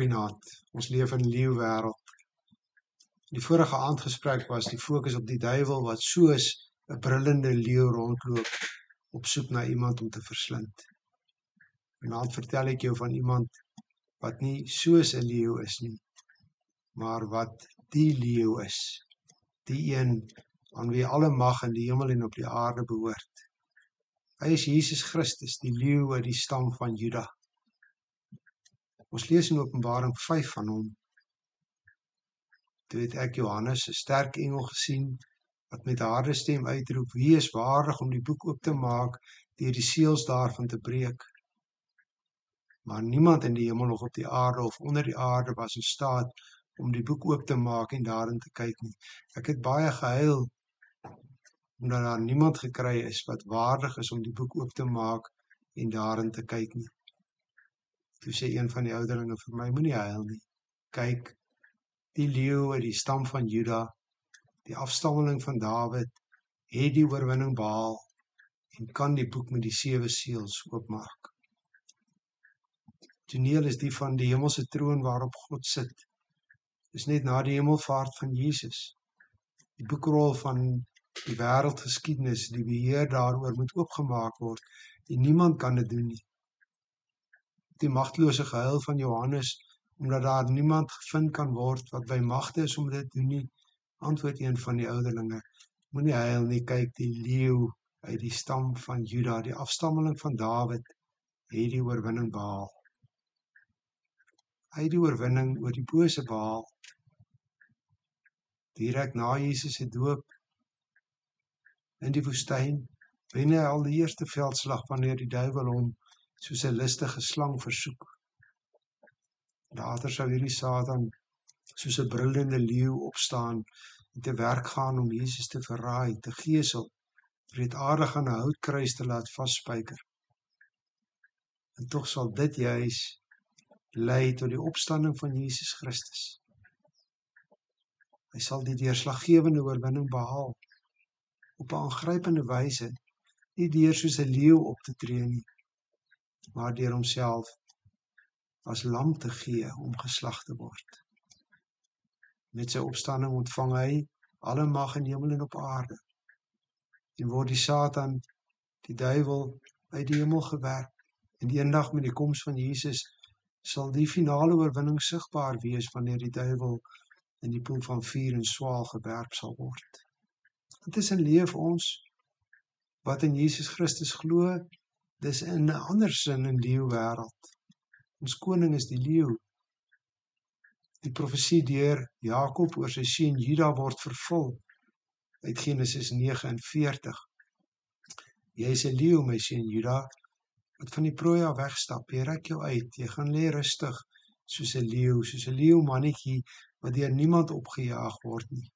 Goeienaand, ons leef in 'n leeuwêreld. Die vorige aandgesprek was die fokus op die duiwel wat soos 'n brullende leeu rondloop op soek na iemand om te verslind. Vanaand vertel ek jou van iemand wat nie soos 'n leeu is nie, maar wat die leeu is, die een aan wie alle mag in die hemel en op die aarde behoort. Hy is Jesus Christus, die leeu uit die stam van Juda. Ons lees in Openbaring 5 van hom. Toe het ek Johannes, 'n sterk engel gesien, wat met 'n harde stem uitroep, wie is waardig om die boek oop te maak, deur die seels daarvan te breek? Maar niemand in die hemel of op die aarde of onder die aarde was in staat om die boek oop te maak en daarin te kyk nie. Ek het baie gehuil, omdat daar niemand gekry is wat waardig is om die boek oop te maak en daarin te kyk nie. Toe sê een van die ouderlinge vir my, moenie huil nie. Kyk, die leeu uit die stam van Juda, die afstammeling van Dawid, het die oorwinning behaal en kan die boek met die 7 seels oopmaak. Die toneel is die van die hemelse troon waarop God sit. Dis net na die hemelvaart van Jesus. Die boekrol van die wêreldgeskiedenis, die beheer daaroor moet oopgemaak word en niemand kan dit doen nie. Die magtelose gehuil van Johannes, omdat daar niemand gevind kan word wat by magte is om dit te doen nie, antwoord een van die ouderlinge, moenie huil nie, kyk, die leeu uit die stam van Juda, die afstammeling van Dawid, het die oorwinning behaal. Hy het die oorwinning oor die bose behaal. Direk na Jesus se doop in die woestyn, wen hy al die eerste veldslag wanneer die duiwel hom soos 'n listige slang versoek. Later sou hierdie Satan soos 'n brullende leeu opstaan en te werk gaan om Jesus te verraai, te gesel, wreedaardig aan 'n houtkruis te laat vasspyker. En tog sal dit juis lei tot die opstanding van Jesus Christus. Hy sal die deurslaggewende oorwinning behaal, op 'n aangrypende wyse, nie deur soos 'n leeu op te tree nie, maar deur homself as lam te gee om geslag te word. Met sy opstanding ontvang hy alle mag in hemel en op aarde, en word die Satan, die duiwel, uit die hemel gewerp, en eendag met die koms van Jesus sal die finale oorwinning sigbaar wees wanneer die duiwel in die poel van vuur en swaal gewerp sal word. Intussen leef ons, wat in Jesus Christus glo, dis in 'n ander sin 'n leeuwêreld. Ons koning is die leeu. Die profesie deur Jakob oor sy seun Juda word vervul uit Genesis 49. Jy is 'n leeu, my seun Juda, wat van die prooi af wegstap. Jy rek jou uit, jy gaan lê rustig soos 'n leeu mannetjie wat deur niemand opgejaag word nie.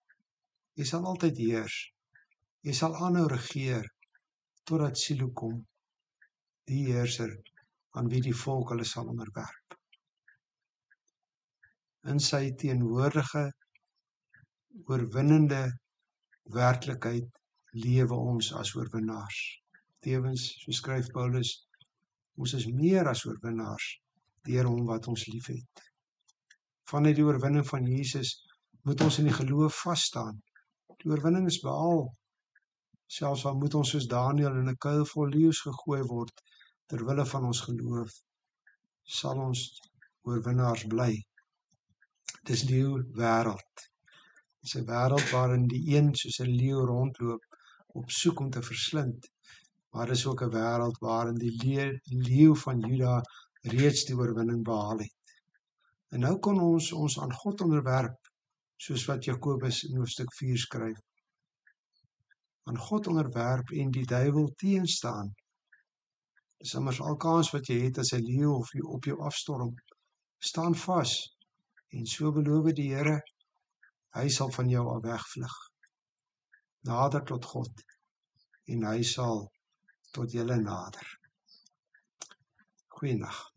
Jy sal altyd heers. Jy sal aanhou regeer totdat Silo kom, die heerser aan wie die volk hulle sal onderwerp. In sy teenwoordige, oorwinnende werklikheid lewe ons as oorwinnaars. Tevens, so skryf Paulus, ons is meer as oorwinnaars deur hom wat ons liefhet. Vanuit die oorwinning van Jesus moet ons in die geloof vas staan. Die oorwinning is behaal. Selfs al moet ons soos Daniël in 'n kuil vol leeu's gegooi word, terwille van ons geloof, sal ons oorwinnaars bly. Dis leeu wêreld. Dis 'n wêreld waarin die een soos 'n leeu rondloop, op soek om te verslind, maar dis ook 'n wêreld waarin die leeu van Juda reeds die oorwinning behaal het. En nou kon ons aan God onderwerp, soos wat Jakobus in hoofstuk 4 skryf. Aan God onderwerp en die duiwel teenstaan. Dis immers al kans wat jy het as 'n leeu of jy op jou afstorm. Staan vas, en so beloof die Here, hy sal van jou al wegvlug. Nader tot God, en hy sal tot julle nader. Goeienaand.